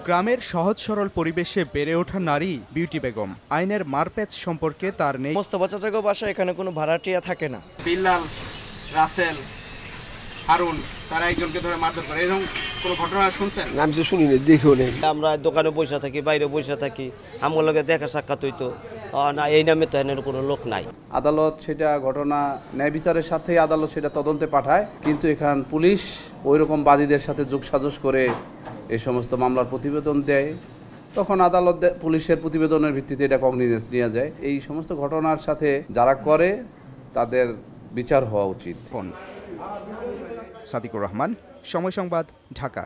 গ্রামের সহজ সরল পরিবেশে বেড়ে ওঠা নারী বিউটি বেগম। আইনের মারপ্যাচ সম্পর্কে তার নেই। মোস্তফা চাচাগো বাসা, এখানে কোনো ভাড়াটিয়া থাকে না। বিল্লাল, রাসেল, হারুন তারা একজনকে ধরে মারধর করে, এরকম কোনো ঘটনা শুনছেন? আমি তো শুনি না, দেখিও নেই। আমরা দোকানে বসে থাকি, বাইরে বসে থাকি, আমার লগে দেখা সাক্ষাৎ হইতো না, এই নামে তো এনের কোনো লোক নাই। আদালত সেটা ঘটনা ন্যায় বিচারের সাথেই আদালত সেটা তদন্তে পাঠায়, কিন্তু এখান পুলিশ ওইরকম বাদীদের সাথে যোগসাজশ করে এই সমস্ত মামলার প্রতিবেদন দেয়। তখন আদালত পুলিশের প্রতিবেদনের ভিত্তিতে এটা কগনিজেন্স নেওয়া যায়। এই সমস্ত ঘটনার সাথে যারা করে তাদের বিচার হওয়া উচিত। সাদিকুর রহমান, সময় সংবাদ, ঢাকা।